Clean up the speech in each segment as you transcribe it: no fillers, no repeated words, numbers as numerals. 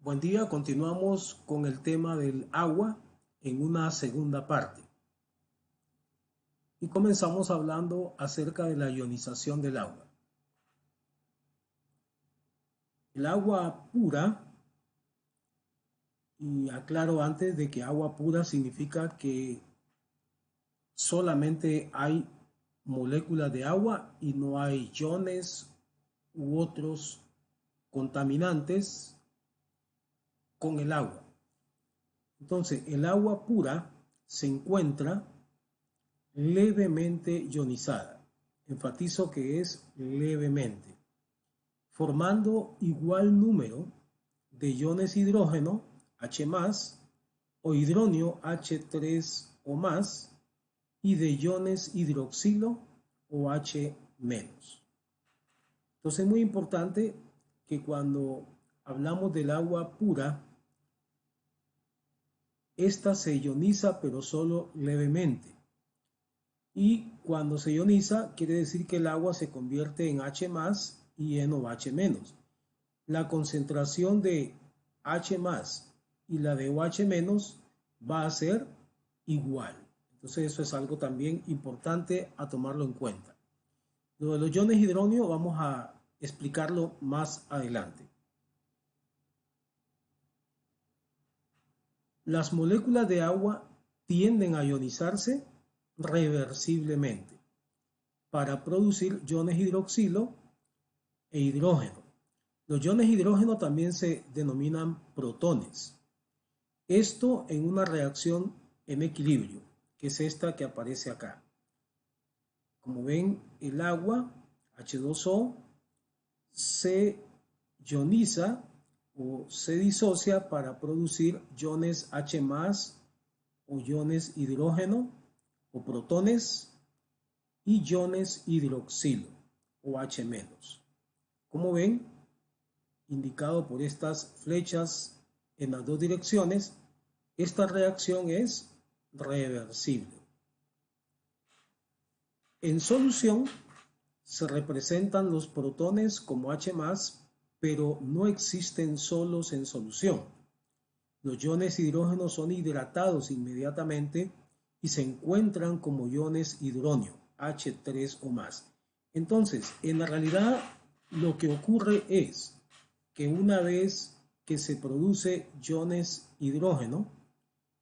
Buen día, continuamos con el tema del agua en una segunda parte. Y comenzamos hablando acerca de la ionización del agua. El agua pura, y aclaro antes de que agua pura significa que solamente hay moléculas de agua y no hay iones u otros contaminantes con el agua. Entonces, el agua pura se encuentra levemente ionizada. Enfatizo que es levemente, formando igual número de iones hidrógeno H+, o hidronio H3 o más, y de iones hidroxilo o H-. Entonces es muy importante que cuando hablamos del agua pura, esta se ioniza pero solo levemente. Y cuando se ioniza, quiere decir que el agua se convierte en H+ y en OH-. La concentración de H+ y la de OH- va a ser igual. Entonces eso es algo también importante a tomarlo en cuenta. Lo de los iones hidronio vamos a explicarlo más adelante. Las moléculas de agua tienden a ionizarse reversiblemente para producir iones hidroxilo e hidrógeno. Los iones hidrógeno también se denominan protones. Esto en una reacción en equilibrio, que es esta que aparece acá. Como ven, el agua H2O se ioniza o se disocia para producir iones H+ o iones hidrógeno o protones y iones hidroxilo o H-. Como ven, indicado por estas flechas en las dos direcciones, esta reacción es reversible. En solución se representan los protones como H+, pero no existen solos en solución. Los iones hidrógeno son hidratados inmediatamente y se encuentran como iones hidronio, H3 o más. Entonces, en la realidad, lo que ocurre es que una vez que se produce iones hidrógeno,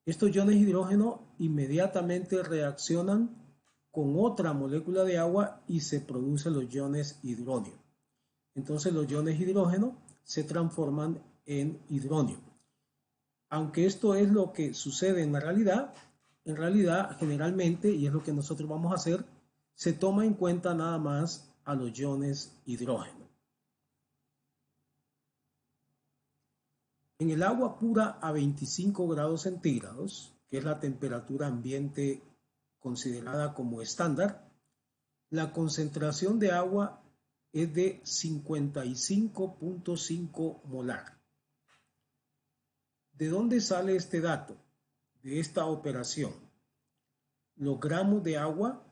estos iones hidrógeno inmediatamente reaccionan con otra molécula de agua y se producen los iones hidronio. Entonces los iones hidrógeno se transforman en hidronio. Aunque esto es lo que sucede en realidad generalmente, y es lo que nosotros vamos a hacer, se toma en cuenta nada más a los iones hidrógeno. En el agua pura a 25 grados centígrados, que es la temperatura ambiente considerada como estándar, la concentración de agua es de 55.5 molar. ¿De dónde sale este dato? De esta operación. Los gramos de agua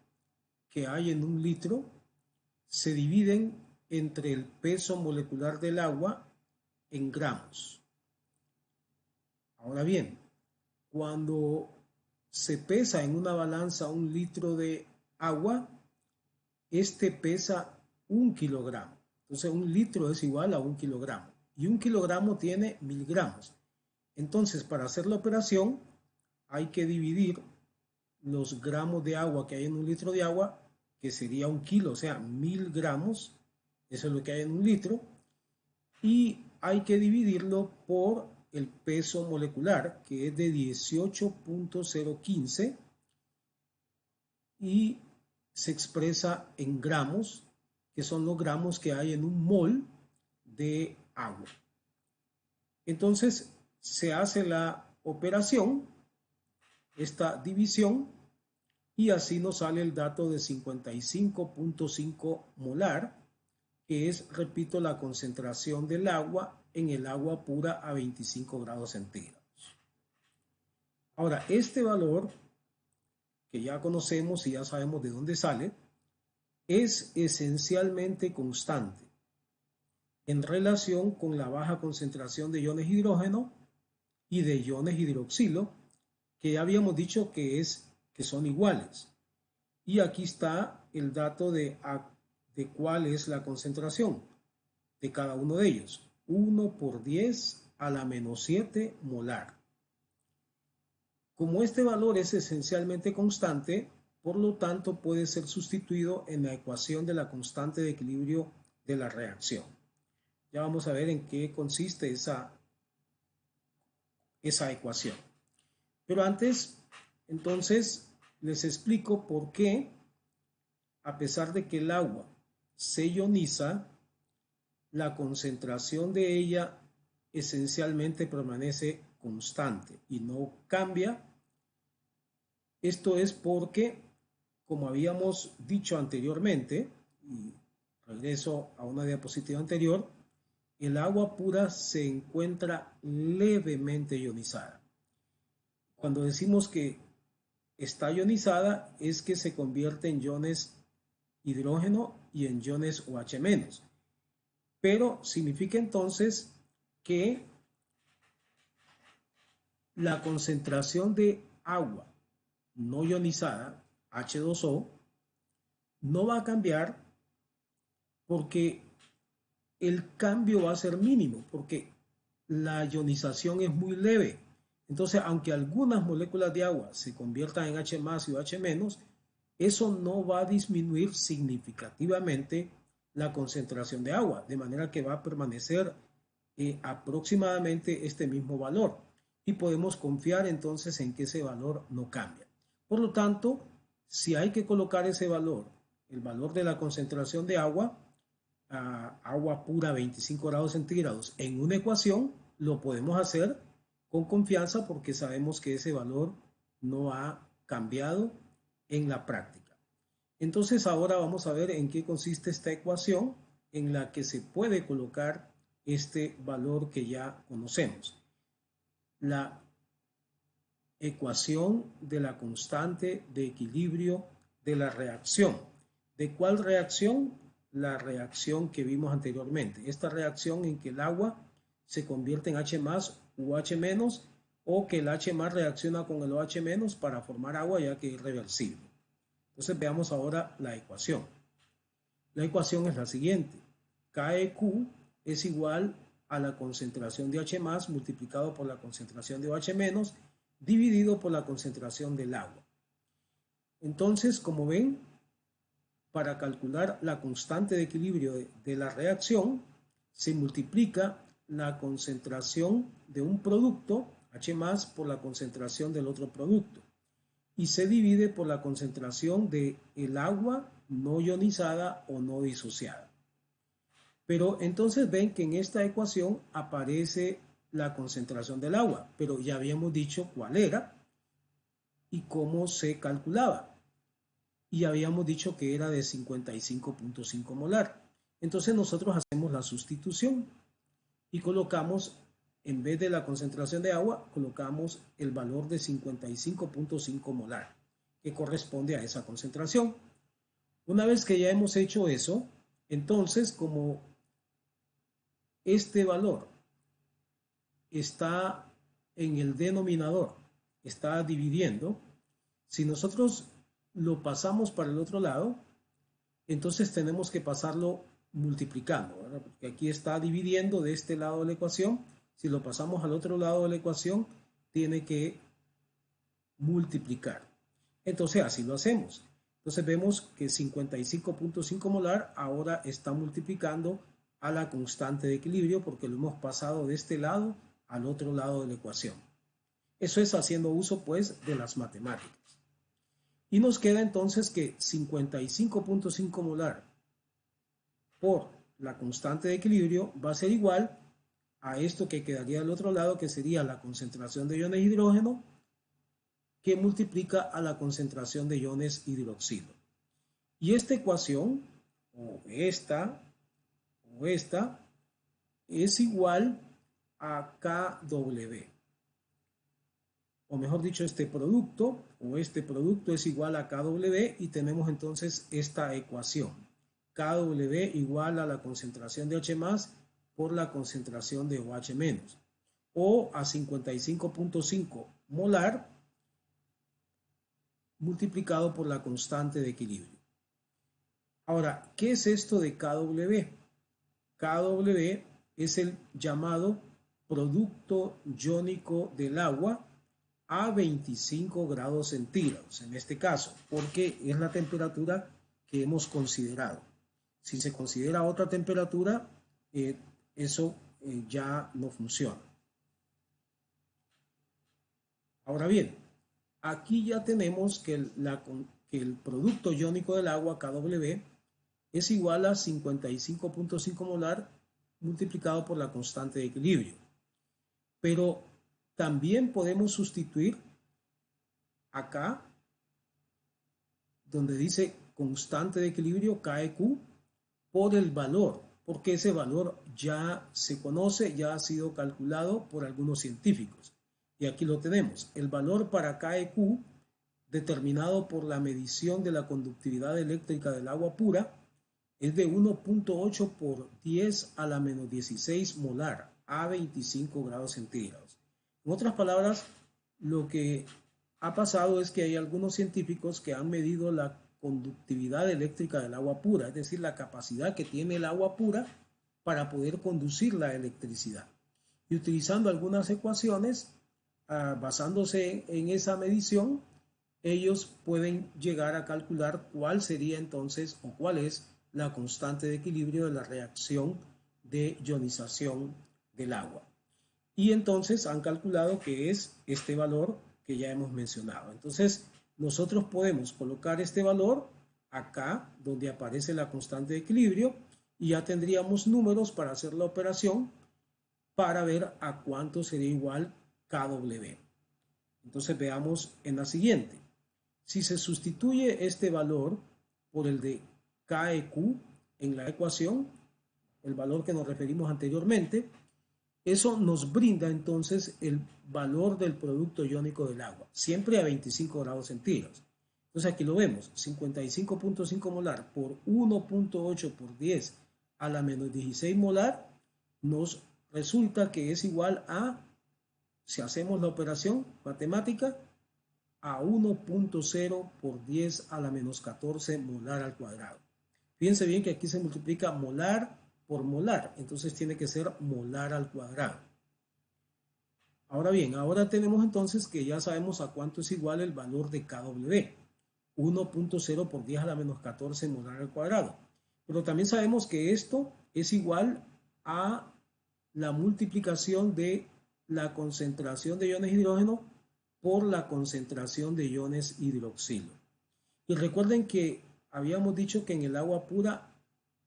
que hay en un litro se dividen entre el peso molecular del agua en gramos. Ahora bien, cuando se pesa en una balanza un litro de agua, este pesa 1 kilogramo. Entonces, un litro es igual a 1 kilogramo. Y 1 kilogramo tiene 1000 gramos. Entonces, para hacer la operación, hay que dividir los gramos de agua que hay en un litro de agua, que sería 1 kilo, o sea, 1000 gramos. Eso es lo que hay en un litro. Y hay que dividirlo por el peso molecular, que es de 18.015 y se expresa en gramos, que son los gramos que hay en un mol de agua. Entonces se hace la operación, esta división, y así nos sale el dato de 55.5 molar, que es, repito, la concentración del agua en el agua pura a 25 grados centígrados. Ahora, este valor, que ya conocemos y ya sabemos de dónde sale, es esencialmente constante. en relación con la baja concentración de iones hidrógeno y de iones hidroxilo, que ya habíamos dicho que son iguales. Y aquí está el dato de cuál es la concentración de cada uno de ellos. 1 por 10 a la menos 7 molar. Como este valor es esencialmente constante, por lo tanto puede ser sustituido en la ecuación de la constante de equilibrio de la reacción. Ya vamos a ver en qué consiste esa ecuación. Pero antes, entonces, les explico por qué, a pesar de que el agua se ioniza, la concentración de ella esencialmente permanece constante y no cambia. Esto es porque, como habíamos dicho anteriormente, y regreso a una diapositiva anterior, el agua pura se encuentra levemente ionizada. Cuando decimos que está ionizada es que se convierte en iones hidrógeno y en iones OH-, pero significa entonces que la concentración de agua no ionizada, H2O, no va a cambiar porque el cambio va a ser mínimo, porque la ionización es muy leve. Entonces, aunque algunas moléculas de agua se conviertan en H+ y OH-, eso no va a disminuir significativamente la concentración de agua, de manera que va a permanecer aproximadamente este mismo valor. Y podemos confiar entonces en que ese valor no cambia. Por lo tanto, si hay que colocar ese valor, el valor de la concentración de agua, agua pura 25 grados centígrados, en una ecuación, lo podemos hacer con confianza porque sabemos que ese valor no ha cambiado en la práctica. Entonces ahora vamos a ver en qué consiste esta ecuación en la que se puede colocar este valor que ya conocemos. La ecuación de la constante de equilibrio de la reacción. ¿De cuál reacción? La reacción que vimos anteriormente. Esta reacción en que el agua se convierte en H+ u OH-, o que el H+ reacciona con el OH- para formar agua, ya que es reversible. Entonces veamos ahora la ecuación. La ecuación es la siguiente. KEQ es igual a la concentración de H+ multiplicado por la concentración de OH- dividido por la concentración del agua. Entonces, como ven, para calcular la constante de equilibrio de la reacción, se multiplica la concentración de un producto, H+, por la concentración del otro producto, y se divide por la concentración del agua no ionizada o no disociada. Pero entonces ven que en esta ecuación aparece la concentración del agua, pero ya habíamos dicho cuál era y cómo se calculaba. Y habíamos dicho que era de 55.5 molar. Entonces nosotros hacemos la sustitución y colocamos, en vez de la concentración de agua, colocamos el valor de 55.5 molar, que corresponde a esa concentración. Una vez que ya hemos hecho eso, entonces como este valor está en el denominador, está dividiendo, si nosotros lo pasamos para el otro lado, entonces tenemos que pasarlo multiplicando, ¿verdad? Porque aquí está dividiendo de este lado de la ecuación. Si lo pasamos al otro lado de la ecuación, tiene que multiplicar. Entonces así lo hacemos. Entonces vemos que 55.5 molar ahora está multiplicando a la constante de equilibrio porque lo hemos pasado de este lado al otro lado de la ecuación. Eso es haciendo uso pues de las matemáticas. Y nos queda entonces que 55.5 molar por la constante de equilibrio va a ser igual a esto que quedaría al otro lado, que sería la concentración de iones hidrógeno, que multiplica a la concentración de iones hidroxilo. Y esta ecuación, o esta, es igual a KW. O mejor dicho, este producto es igual a KW y tenemos entonces esta ecuación. KW igual a la concentración de H+ por la concentración de OH- o a 55.5 molar multiplicado por la constante de equilibrio. Ahora, ¿qué es esto de KW? KW es el llamado producto iónico del agua a 25 grados centígrados, en este caso, porque es la temperatura que hemos considerado. Si se considera otra temperatura, eso ya no funciona. Ahora bien, aquí ya tenemos que el producto iónico del agua, KW, es igual a 55.5 molar multiplicado por la constante de equilibrio. Pero también podemos sustituir acá, donde dice constante de equilibrio, KEQ, por el valor, porque ese valor ya se conoce, ya ha sido calculado por algunos científicos. Y aquí lo tenemos. El valor para KEQ, determinado por la medición de la conductividad eléctrica del agua pura, es de 1.8 por 10 a la menos 16 molar a 25 grados centígrados. En otras palabras, lo que ha pasado es que hay algunos científicos que han medido la conductividad eléctrica del agua pura, es decir, la capacidad que tiene el agua pura para poder conducir la electricidad. Y utilizando algunas ecuaciones, basándose en esa medición, ellos pueden llegar a calcular cuál sería entonces o cuál es la constante de equilibrio de la reacción de ionización del agua. Y entonces han calculado que es este valor que ya hemos mencionado. Entonces, nosotros podemos colocar este valor acá, donde aparece la constante de equilibrio, y ya tendríamos números para hacer la operación para ver a cuánto sería igual KW. Entonces, veamos en la siguiente. Si se sustituye este valor por el de KEQ en la ecuación, el valor que nos referimos anteriormente, eso nos brinda entonces el valor del producto iónico del agua, siempre a 25 grados centígrados. Entonces aquí lo vemos, 55.5 molar por 1.8 por 10 a la menos 16 molar, nos resulta que es igual a, si hacemos la operación matemática, a 1.0 por 10 a la menos 14 molar al cuadrado. Fíjense bien que aquí se multiplica molar por molar, entonces tiene que ser molar al cuadrado. Ahora bien, ahora tenemos entonces que ya sabemos a cuánto es igual el valor de KW, 1.0 por 10 a la menos 14 molar al cuadrado. Pero también sabemos que esto es igual a la multiplicación de la concentración de iones de hidrógeno por la concentración de iones hidroxilo. Y recuerden que habíamos dicho que en el agua pura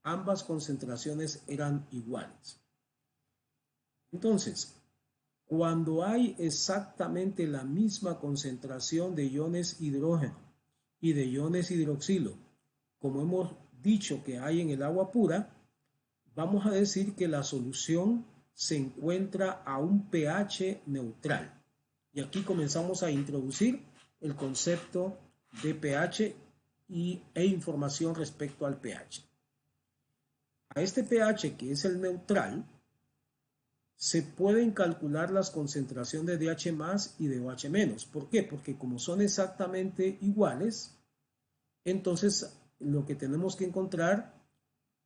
ambas concentraciones eran iguales. Entonces, cuando hay exactamente la misma concentración de iones hidrógeno y de iones hidroxilo, como hemos dicho que hay en el agua pura, vamos a decir que la solución se encuentra a un pH neutral. Y aquí comenzamos a introducir el concepto de pH e información respecto al pH. A este pH, que es el neutral, se pueden calcular las concentraciones de H+ y de OH-. ¿Por qué? Porque como son exactamente iguales, entonces lo que tenemos que encontrar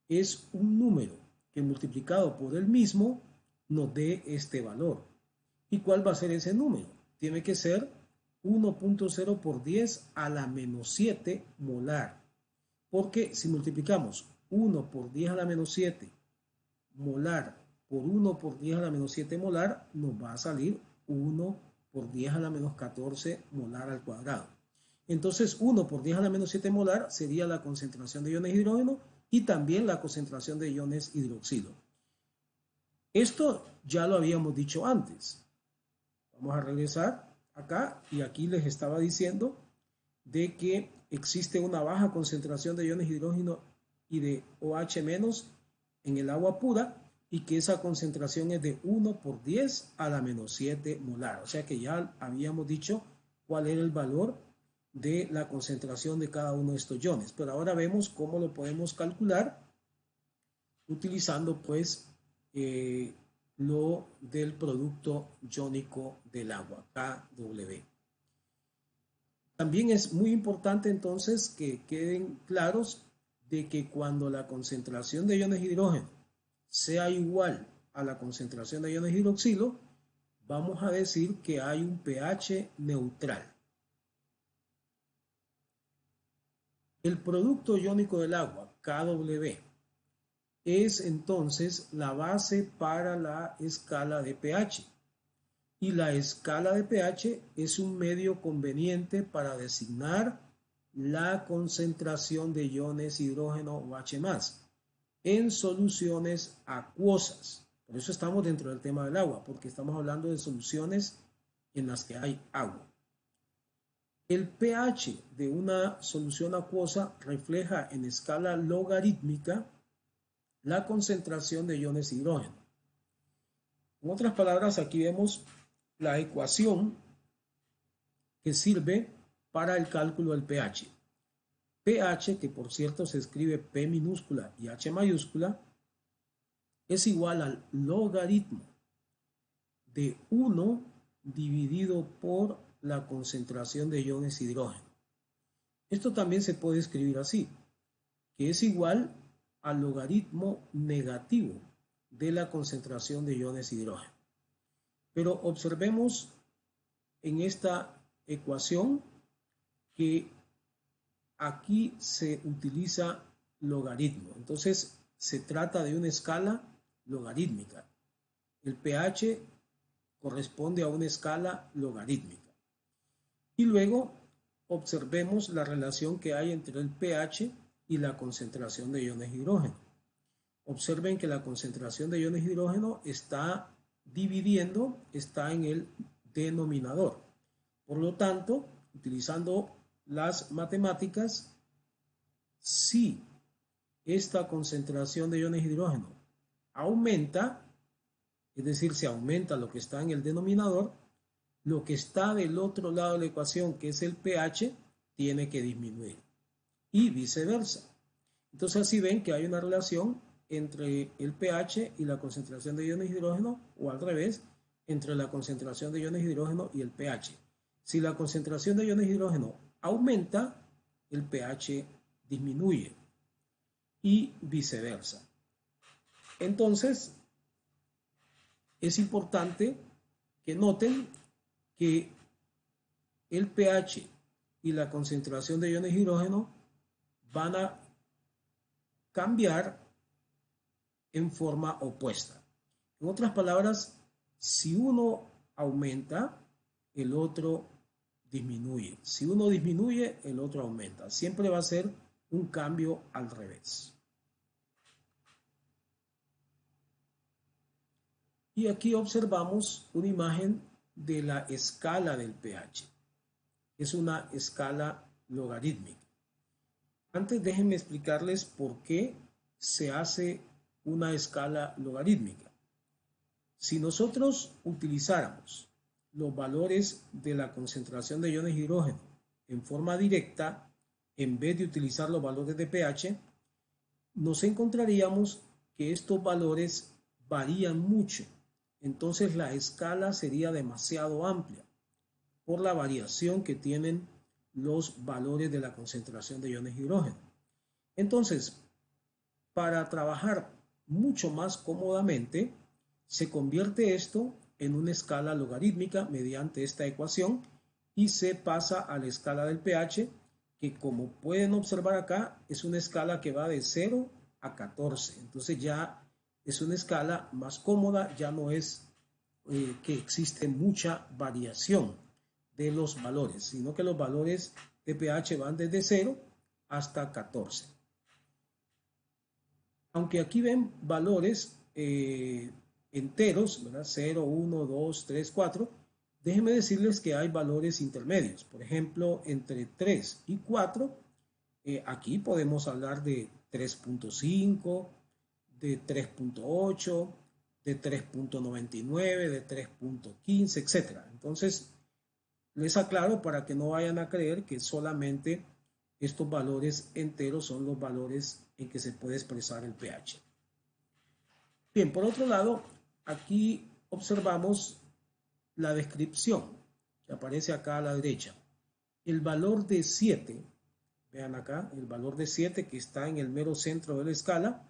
es un número que multiplicado por el mismo nos dé este valor. ¿Y cuál va a ser ese número? Tiene que ser 1.0 por 10 a la menos 7 molar. Porque si multiplicamos 1 por 10 a la menos 7 molar por 1 por 10 a la menos 7 molar, nos va a salir 1 por 10 a la menos 14 molar al cuadrado. Entonces 1 por 10 a la menos 7 molar sería la concentración de iones de hidrógeno y también la concentración de iones hidroxilo. Esto ya lo habíamos dicho antes. Vamos a regresar acá y aquí les estaba diciendo de que existe una baja concentración de iones de hidrógeno y de OH- en el agua pura y que esa concentración es de 1 por 10 a la menos 7 molar. O sea que ya habíamos dicho cuál era el valor de la concentración de cada uno de estos iones. Pero ahora vemos cómo lo podemos calcular utilizando pues lo del producto iónico del agua, KW. También es muy importante entonces que queden claros de que cuando la concentración de iones de hidrógeno sea igual a la concentración de iones de hidroxilo, vamos a decir que hay un pH neutral. El producto iónico del agua, KW, es entonces la base para la escala de pH. Y la escala de pH es un medio conveniente para designar la concentración de iones hidrógeno o H+, en soluciones acuosas. Por eso estamos dentro del tema del agua, porque estamos hablando de soluciones en las que hay agua. El pH de una solución acuosa refleja en escala logarítmica la concentración de iones hidrógeno. En otras palabras, aquí vemos la ecuación que sirve para el cálculo del pH. pH, que por cierto se escribe P minúscula y H mayúscula, es igual al logaritmo de 1 dividido por la concentración de iones hidrógeno. Esto también se puede escribir así, que es igual al logaritmo negativo de la concentración de iones hidrógeno. Pero observemos en esta ecuación que aquí se utiliza logaritmo. Entonces se trata de una escala logarítmica. El pH corresponde a una escala logarítmica. Y luego observemos la relación que hay entre el pH y la concentración de iones de hidrógeno. Observen que la concentración de iones de hidrógeno está dividiendo, está en el denominador. Por lo tanto, utilizando las matemáticas, si esta concentración de iones de hidrógeno aumenta, es decir, si aumenta lo que está en el denominador, lo que está del otro lado de la ecuación, que es el pH, tiene que disminuir. Y viceversa. Entonces así ven que hay una relación entre el pH y la concentración de iones de hidrógeno, o al revés, entre la concentración de iones de hidrógeno y el pH. Si la concentración de iones de hidrógeno aumenta, el pH disminuye y viceversa. Entonces, es importante que noten que el pH y la concentración de iones de hidrógeno van a cambiar en forma opuesta. En otras palabras, si uno aumenta, el otro disminuye. Si uno disminuye, el otro aumenta. Siempre va a ser un cambio al revés. Y aquí observamos una imagen de la escala del pH. Es una escala logarítmica. Antes déjenme explicarles por qué se hace una escala logarítmica. Si nosotros utilizáramos los valores de la concentración de iones de hidrógeno en forma directa, en vez de utilizar los valores de pH, nos encontraríamos que estos valores varían mucho. Entonces la escala sería demasiado amplia por la variación que tienen los valores de la concentración de iones de hidrógeno. Entonces, para trabajar mucho más cómodamente, se convierte esto en una escala logarítmica mediante esta ecuación y se pasa a la escala del pH, que como pueden observar acá, es una escala que va de 0 a 14. Entonces ya es una escala más cómoda, ya no es que existe mucha variación de los valores, sino que los valores de pH van desde 0 hasta 14. Aunque aquí ven valores enteros, ¿verdad? 0, 1, 2, 3, 4, déjenme decirles que hay valores intermedios. Por ejemplo, entre 3 y 4, aquí podemos hablar de 3.5, de 3.8, de 3.99, de 3.15, etc. Entonces, les aclaro para que no vayan a creer que solamente estos valores enteros son los valores en que se puede expresar el pH. Bien, por otro lado, aquí observamos la descripción que aparece acá a la derecha. El valor de 7, vean acá, el valor de 7 que está en el mero centro de la escala,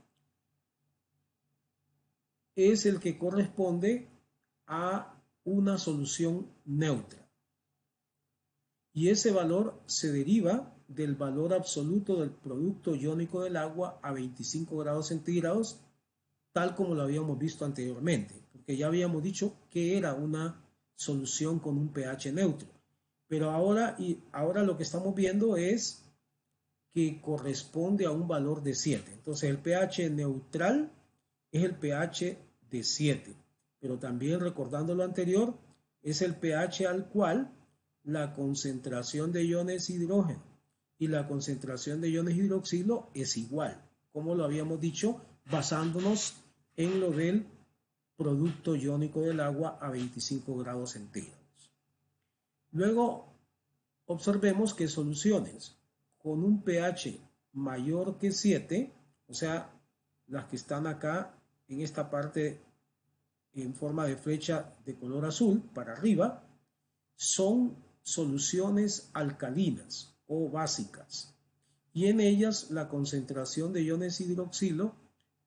es el que corresponde a una solución neutra. Y ese valor se deriva del valor absoluto del producto iónico del agua a 25 grados centígrados, tal como lo habíamos visto anteriormente, porque ya habíamos dicho que era una solución con un pH neutro. Pero ahora lo que estamos viendo es que corresponde a un valor de 7. Entonces el pH neutral es el pH de 7. Pero también, recordando lo anterior, es el pH al cual la concentración de iones hidrógeno y la concentración de iones hidroxilo es igual, como lo habíamos dicho, basándonos en lo del producto iónico del agua a 25 grados centígrados. Luego, observemos que soluciones con un pH mayor que 7, o sea, las que están acá en esta parte en forma de flecha de color azul para arriba, son soluciones alcalinas o básicas, y en ellas la concentración de iones hidroxilo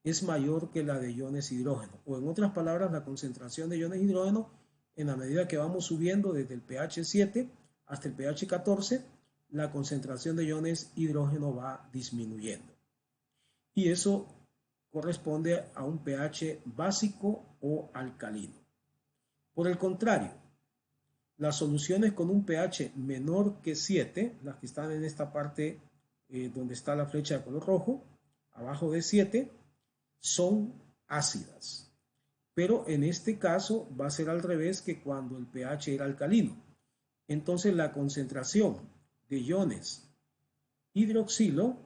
es mayor que la de iones hidrógeno, o en otras palabras, la concentración de iones hidrógeno, en la medida que vamos subiendo desde el pH 7 hasta el pH 14, la concentración de iones hidrógeno va disminuyendo. Y eso corresponde a un pH básico o alcalino. Por el contrario, las soluciones con un pH menor que 7, las que están en esta parte donde está la flecha de color rojo, abajo de 7, son ácidas. Pero en este caso va a ser al revés que cuando el pH era alcalino. Entonces la concentración de iones hidroxilo,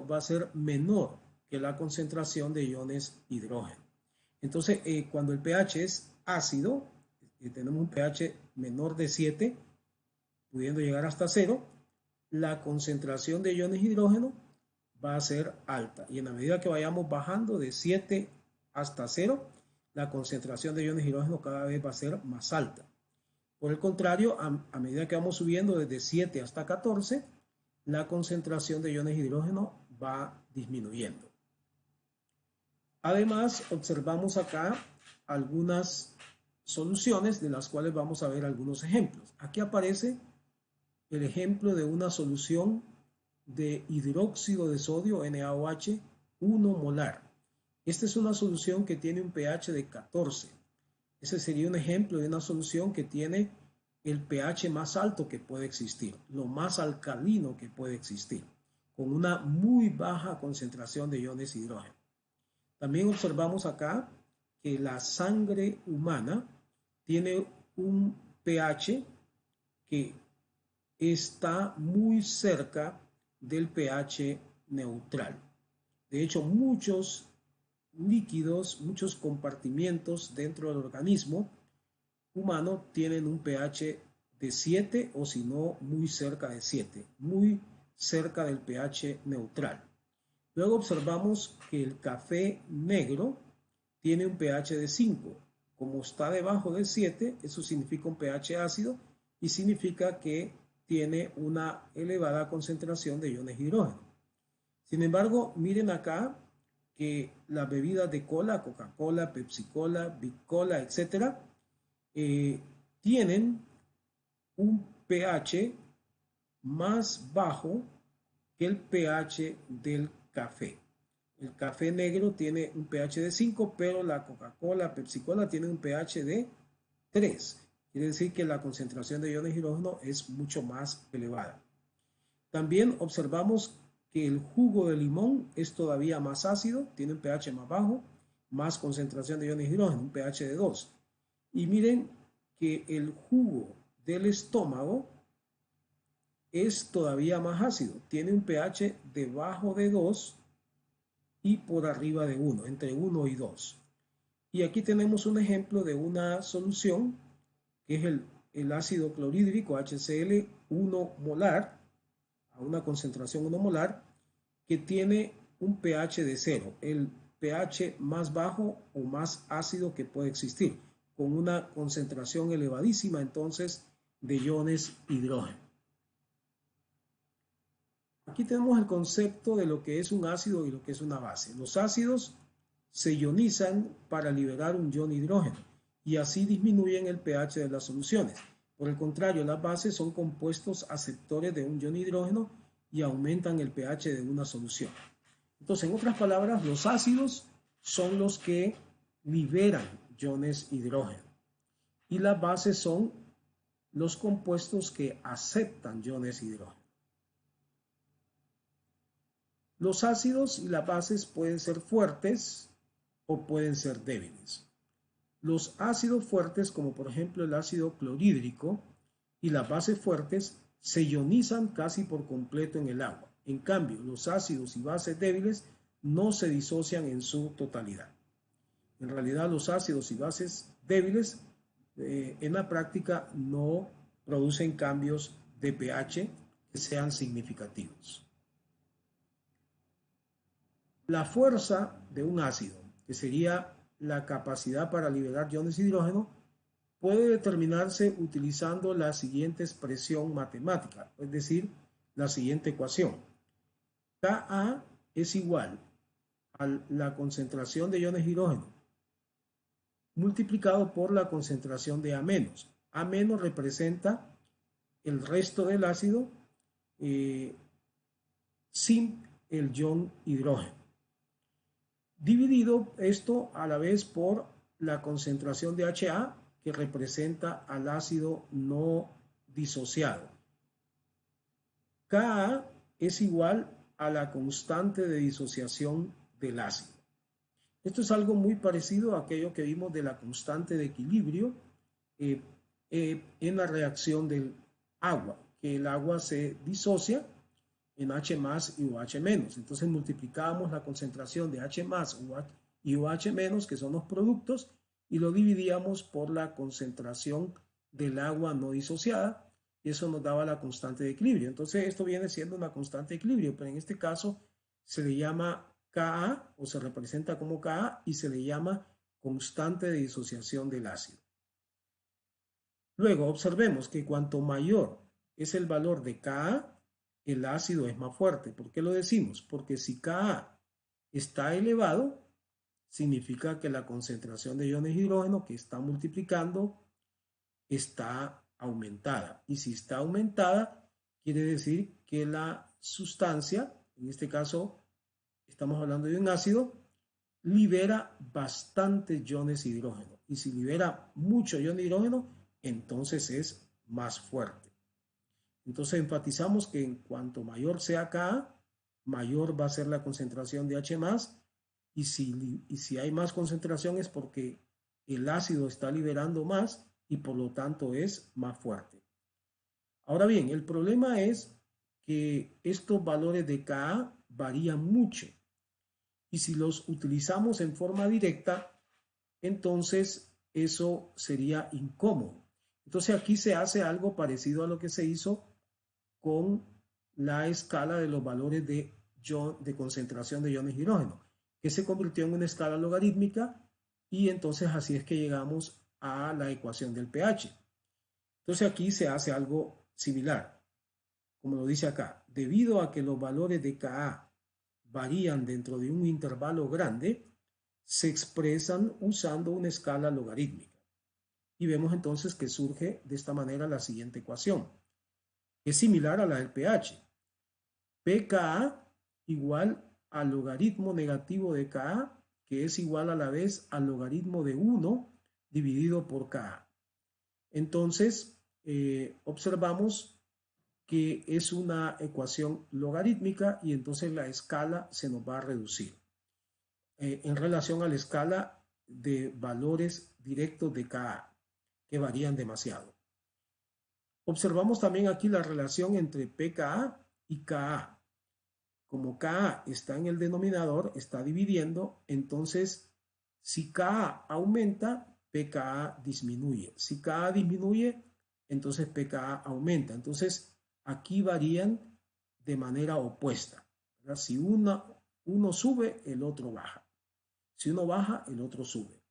va a ser menor que la concentración de iones hidrógeno. Entonces, cuando el pH es ácido, tenemos un pH menor de 7, pudiendo llegar hasta 0, la concentración de iones hidrógeno va a ser alta. Y en la medida que vayamos bajando de 7 hasta 0, la concentración de iones hidrógeno cada vez va a ser más alta. Por el contrario, a medida que vamos subiendo desde 7 hasta 14, la concentración de iones hidrógeno va disminuyendo. Además, observamos acá algunas soluciones de las cuales vamos a ver algunos ejemplos. Aquí aparece el ejemplo de una solución de hidróxido de sodio, NaOH, 1 molar. Esta es una solución que tiene un pH de 14. Ese sería un ejemplo de una solución que tiene el pH más alto que puede existir, lo más alcalino que puede existir, con una muy baja concentración de iones hidrógeno. También observamos acá que la sangre humana tiene un pH que está muy cerca del pH neutral. De hecho, muchos líquidos, muchos compartimientos dentro del organismo humano tienen un pH de 7 o si no muy cerca de 7, muy cerca del pH neutral. Luego observamos que el café negro tiene un pH de 5. Como está debajo de 7, eso significa un pH ácido y significa que tiene una elevada concentración de iones hidrógeno. Sin embargo, miren acá que las bebidas de cola, Coca-Cola, Pepsi-Cola, Big Cola, etc., tienen un pH más bajo que el pH del café. El café negro tiene un pH de 5, pero la Coca-Cola, Pepsi-Cola tiene un pH de 3. Quiere decir que la concentración de iones hidrógeno es mucho más elevada. También observamos que el jugo de limón es todavía más ácido, tiene un pH más bajo, más concentración de iones hidrógeno, un pH de 2. Y miren que el jugo del estómago es todavía más ácido, tiene un pH debajo de 2 y por arriba de 1, entre 1 y 2. Y aquí tenemos un ejemplo de una solución que es el ácido clorhídrico HCl 1 molar, a una concentración 1 molar, que tiene un pH de 0, el pH más bajo o más ácido que puede existir, con una concentración elevadísima entonces de iones hidrógeno. Aquí tenemos el concepto de lo que es un ácido y lo que es una base. Los ácidos se ionizan para liberar un ion hidrógeno y así disminuyen el pH de las soluciones. Por el contrario, las bases son compuestos aceptores de un ion hidrógeno y aumentan el pH de una solución. Entonces, en otras palabras, los ácidos son los que liberan iones hidrógeno y las bases son los compuestos que aceptan iones hidrógeno. Los ácidos y las bases pueden ser fuertes o pueden ser débiles. Los ácidos fuertes, como por ejemplo el ácido clorhídrico, y las bases fuertes se ionizan casi por completo en el agua. En cambio, los ácidos y bases débiles no se disocian en su totalidad. En realidad, los ácidos y bases débiles en la práctica no producen cambios de pH que sean significativos. La fuerza de un ácido, que sería la capacidad para liberar iones de hidrógeno, puede determinarse utilizando la siguiente expresión matemática, es decir, la siguiente ecuación. Ka es igual a la concentración de iones de hidrógeno multiplicado por la concentración de A-. A- representa el resto del ácido sin el ion hidrógeno. Dividido esto a la vez por la concentración de HA, que representa al ácido no disociado. Ka es igual a la constante de disociación del ácido. Esto es algo muy parecido a aquello que vimos de la constante de equilibrio en la reacción del agua, que el agua se disocia en H más y OH menos. Entonces multiplicábamos la concentración de H más y OH menos, que son los productos, y lo dividíamos por la concentración del agua no disociada, y eso nos daba la constante de equilibrio. Entonces esto viene siendo una constante de equilibrio, pero en este caso se le llama Ka o se representa como Ka y se le llama constante de disociación del ácido. Luego observemos que cuanto mayor es el valor de Ka, el ácido es más fuerte. ¿Por qué lo decimos? Porque si Ka está elevado, significa que la concentración de iones de hidrógeno que está multiplicando está aumentada. Y si está aumentada, quiere decir que la sustancia, en este caso estamos hablando de un ácido, libera bastantes iones de hidrógeno. Y si libera mucho ion de hidrógeno, entonces es más fuerte. Entonces enfatizamos que en cuanto mayor sea Ka, mayor va a ser la concentración de H+, y si hay más concentración es porque el ácido está liberando más y por lo tanto es más fuerte. Ahora bien, el problema es que estos valores de Ka varían mucho. Y si los utilizamos en forma directa, entonces eso sería incómodo. Entonces aquí se hace algo parecido a lo que se hizo con la escala de los valores de concentración de iones de hidrógeno, que se convirtió en una escala logarítmica y entonces así es que llegamos a la ecuación del pH. Entonces aquí se hace algo similar, como lo dice acá. Debido a que los valores de Ka varían dentro de un intervalo grande, se expresan usando una escala logarítmica. Y vemos entonces que surge de esta manera la siguiente ecuación. Es similar a la del pH. pKa igual al logaritmo negativo de Ka, que es igual a la vez al logaritmo de 1 dividido por Ka. Entonces, observamos que es una ecuación logarítmica y entonces la escala se nos va a reducir en relación a la escala de valores directos de Ka, que varían demasiado. Observamos también aquí la relación entre pKa y Ka. Como Ka está en el denominador, está dividiendo, entonces si Ka aumenta, pKa disminuye. Si Ka disminuye, entonces pKa aumenta. Entonces aquí varían de manera opuesta, ¿verdad? Si uno sube, el otro baja. Si uno baja, el otro sube.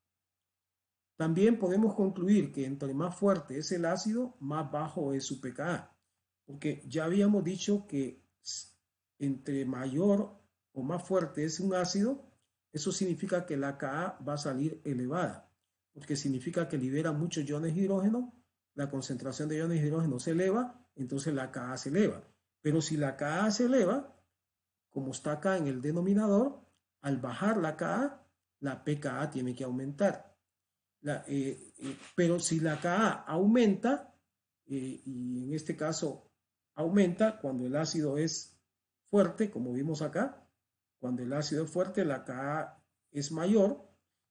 También podemos concluir que entre más fuerte es el ácido, más bajo es su pKa, porque ya habíamos dicho que entre mayor o más fuerte es un ácido, eso significa que la Ka va a salir elevada, porque significa que libera muchos iones de hidrógeno, la concentración de iones de hidrógeno se eleva, entonces la Ka se eleva. Pero si la Ka se eleva, como está acá en el denominador, al bajar la Ka, la pKa tiene que aumentar. Pero si la Ka aumenta, y en este caso aumenta cuando el ácido es fuerte, como vimos acá, cuando el ácido es fuerte, la Ka es mayor.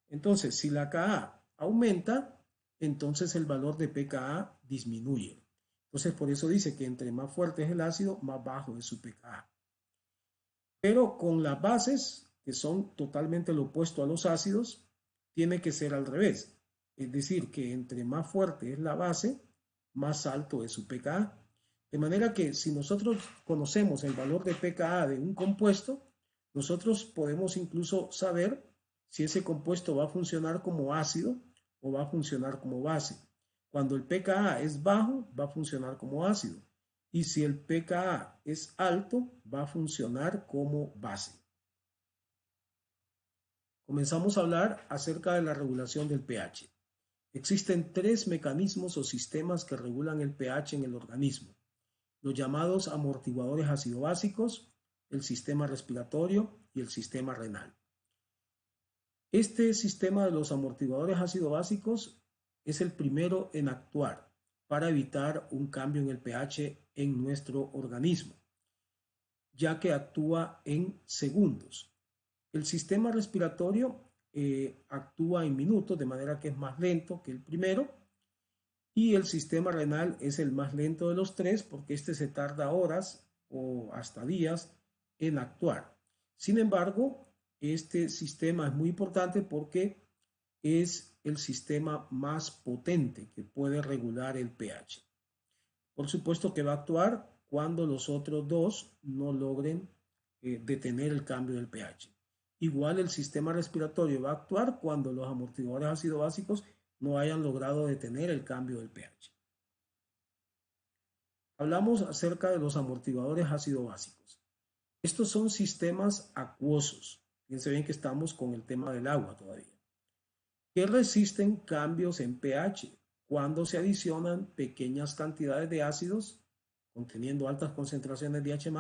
Entonces, si la Ka aumenta, entonces el valor de pKa disminuye. Entonces, por eso dice que entre más fuerte es el ácido, más bajo es su pKa. Pero con las bases, que son totalmente lo opuesto a los ácidos, tiene que ser al revés. Es decir, que entre más fuerte es la base, más alto es su pKa. De manera que si nosotros conocemos el valor de pKa de un compuesto, nosotros podemos incluso saber si ese compuesto va a funcionar como ácido o va a funcionar como base. Cuando el pKa es bajo, va a funcionar como ácido. Y si el pKa es alto, va a funcionar como base. Comenzamos a hablar acerca de la regulación del pH. Existen 3 mecanismos o sistemas que regulan el pH en el organismo. Los llamados amortiguadores ácido-básicos, el sistema respiratorio y el sistema renal. Este sistema de los amortiguadores ácido-básicos es el primero en actuar para evitar un cambio en el pH en nuestro organismo, ya que actúa en segundos. El sistema respiratorio actúa en minutos, de manera que es más lento que el primero, y el sistema renal es el más lento de los 3 porque este se tarda horas o hasta días en actuar. Sin embargo, este sistema es muy importante porque es el sistema más potente que puede regular el pH. Por supuesto que va a actuar cuando los otros dos no logren detener el cambio del pH. Igual el sistema respiratorio va a actuar cuando los amortiguadores ácido-básicos no hayan logrado detener el cambio del pH. Hablamos acerca de los amortiguadores ácido-básicos. Estos son sistemas acuosos. Fíjense bien que estamos con el tema del agua todavía, que resisten cambios en pH cuando se adicionan pequeñas cantidades de ácidos conteniendo altas concentraciones de H+,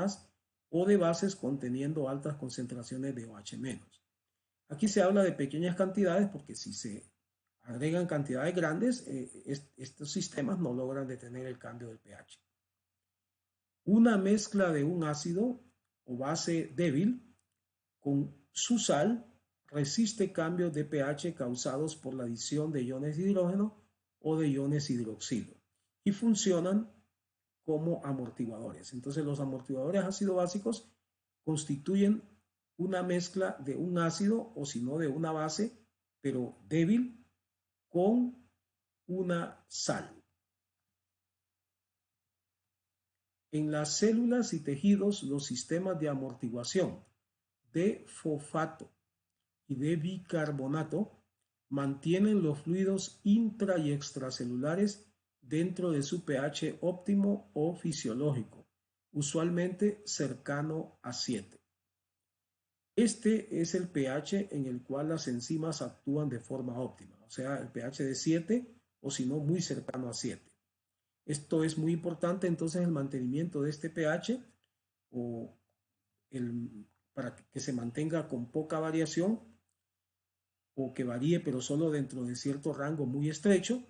o de bases conteniendo altas concentraciones de OH-. Aquí se habla de pequeñas cantidades porque si se agregan cantidades grandes, estos sistemas no logran detener el cambio del pH. Una mezcla de un ácido o base débil con su sal resiste cambios de pH causados por la adición de iones de hidrógeno o de iones hidroxilo y funcionan como amortiguadores. Entonces los amortiguadores ácido-básicos constituyen una mezcla de un ácido o si no de una base, pero débil, con una sal. En las células y tejidos, los sistemas de amortiguación de fosfato y de bicarbonato mantienen los fluidos intra y extracelulares dentro de su pH óptimo o fisiológico, usualmente cercano a 7. Este es el pH en el cual las enzimas actúan de forma óptima, o sea, el pH de 7 o si no muy cercano a 7. Esto es muy importante entonces el mantenimiento de este pH para que se mantenga con poca variación o que varíe pero solo dentro de cierto rango muy estrecho,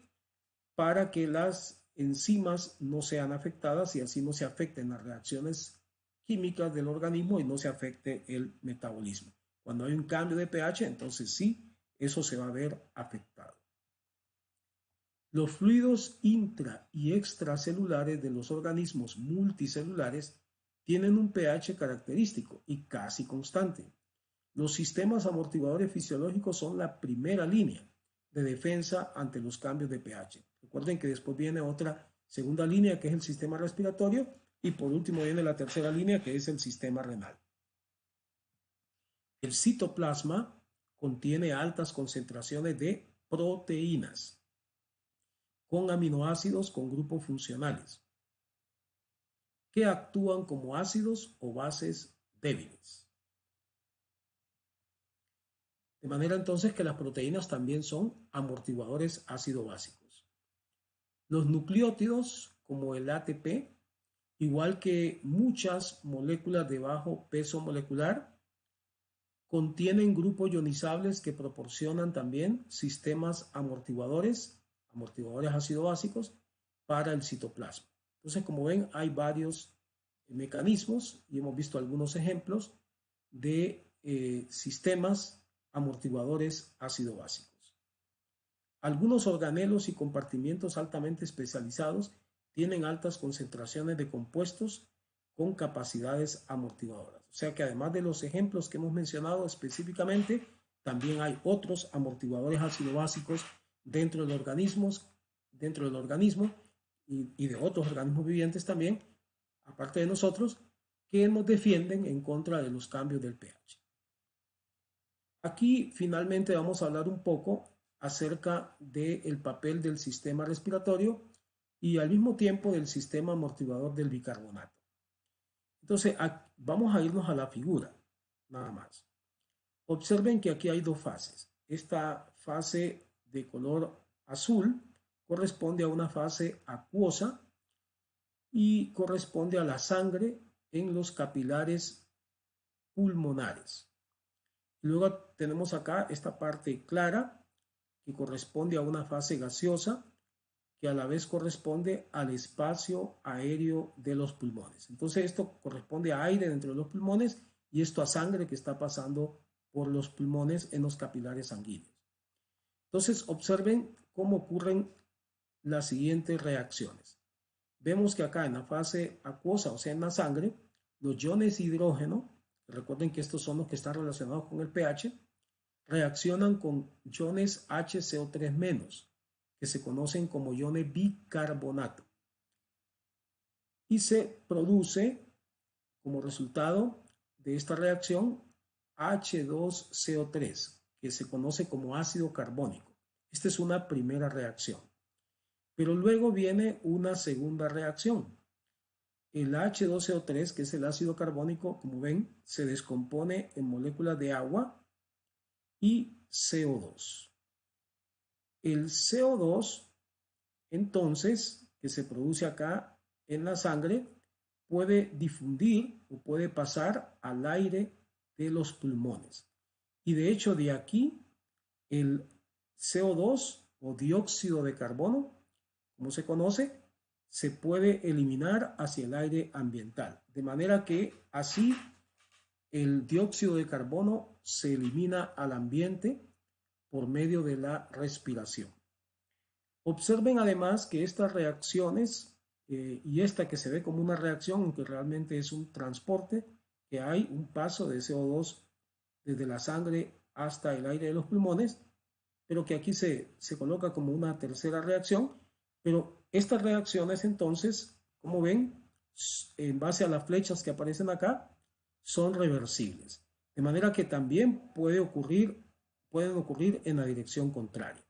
para que las enzimas no sean afectadas y así no se afecten las reacciones químicas del organismo y no se afecte el metabolismo. Cuando hay un cambio de pH, entonces sí, eso se va a ver afectado. Los fluidos intra y extracelulares de los organismos multicelulares tienen un pH característico y casi constante. Los sistemas amortiguadores fisiológicos son la primera línea de defensa ante los cambios de pH. Recuerden que después viene otra segunda línea que es el sistema respiratorio y por último viene la tercera línea que es el sistema renal. El citoplasma contiene altas concentraciones de proteínas con aminoácidos con grupos funcionales que actúan como ácidos o bases débiles. De manera entonces que las proteínas también son amortiguadores ácido-básicos. Los nucleótidos, como el ATP, igual que muchas moléculas de bajo peso molecular, contienen grupos ionizables que proporcionan también sistemas amortiguadores ácido-básicos para el citoplasma. Entonces, como ven, hay varios mecanismos y hemos visto algunos ejemplos de sistemas amortiguadores ácido-básicos. Algunos organelos y compartimientos altamente especializados tienen altas concentraciones de compuestos con capacidades amortiguadoras. O sea que además de los ejemplos que hemos mencionado específicamente, también hay otros amortiguadores ácido-básicos dentro del organismo y de otros organismos vivientes también, aparte de nosotros, que nos defienden en contra de los cambios del pH. Aquí finalmente vamos a hablar un poco acerca del papel del sistema respiratorio y al mismo tiempo del sistema amortiguador del bicarbonato. Entonces, vamos a irnos a la figura, nada más. Observen que aquí hay dos fases. Esta fase de color azul corresponde a una fase acuosa y corresponde a la sangre en los capilares pulmonares. Luego tenemos acá esta parte clara que corresponde a una fase gaseosa que a la vez corresponde al espacio aéreo de los pulmones. Entonces esto corresponde a aire dentro de los pulmones y esto a sangre que está pasando por los pulmones en los capilares sanguíneos. Entonces observen cómo ocurren las siguientes reacciones. Vemos que acá en la fase acuosa, o sea en la sangre, los iones hidrógeno, recuerden que estos son los que están relacionados con el pH, reaccionan con iones HCO3-, que se conocen como iones bicarbonato. Y se produce, como resultado de esta reacción, H2CO3, que se conoce como ácido carbónico. Esta es una primera reacción. Pero luego viene una segunda reacción. El H2CO3, que es el ácido carbónico, como ven, se descompone en moléculas de agua y CO2. El CO2, entonces, que se produce acá en la sangre, puede difundir o puede pasar al aire de los pulmones. Y de hecho, de aquí, el CO2 o dióxido de carbono, como se conoce, se puede eliminar hacia el aire ambiental. De manera que así el dióxido de carbono se elimina al ambiente por medio de la respiración. Observen además que estas reacciones y esta que se ve como una reacción, aunque realmente es un transporte, que hay un paso de CO2 desde la sangre hasta el aire de los pulmones, pero que aquí se coloca como una tercera reacción. Pero estas reacciones entonces, como ven, en base a las flechas que aparecen acá, son reversibles. De manera que también pueden ocurrir en la dirección contraria.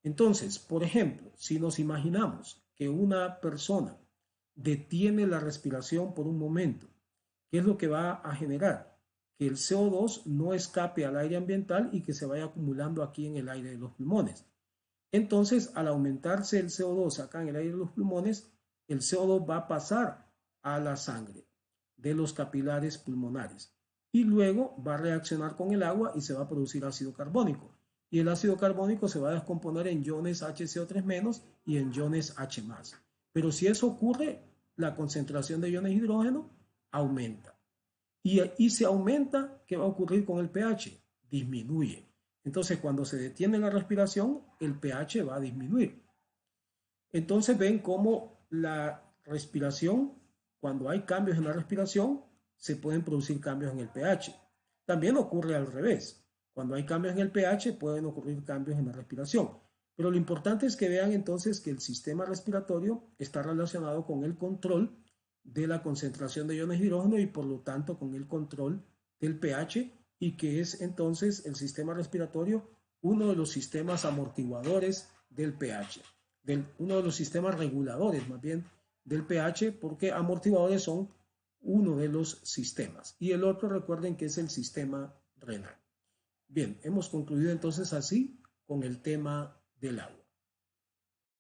Entonces, por ejemplo, si nos imaginamos que una persona detiene la respiración por un momento, ¿qué es lo que va a generar? Que el CO2 no escape al aire ambiental y que se vaya acumulando aquí en el aire de los pulmones. Entonces, al aumentarse el CO2 acá en el aire de los pulmones, el CO2 va a pasar a la sangre de los capilares pulmonares y luego va a reaccionar con el agua y se va a producir ácido carbónico. Y el ácido carbónico se va a descomponer en iones HCO3- y en iones H+. Pero si eso ocurre, la concentración de iones hidrógeno aumenta. Y si aumenta, ¿qué va a ocurrir con el pH? Disminuye. Entonces, cuando se detiene la respiración, el pH va a disminuir. Entonces, ven cómo la respiración, cuando hay cambios en la respiración, se pueden producir cambios en el pH. También ocurre al revés. Cuando hay cambios en el pH, pueden ocurrir cambios en la respiración. Pero lo importante es que vean entonces que el sistema respiratorio está relacionado con el control de la concentración de iones de hidrógeno y por lo tanto con el control del pH y que es entonces el sistema respiratorio uno de los sistemas amortiguadores del pH, uno de los sistemas reguladores más bien del pH, porque amortiguadores son uno de los sistemas y el otro recuerden que es el sistema renal. Bien, hemos concluido entonces así con el tema del agua.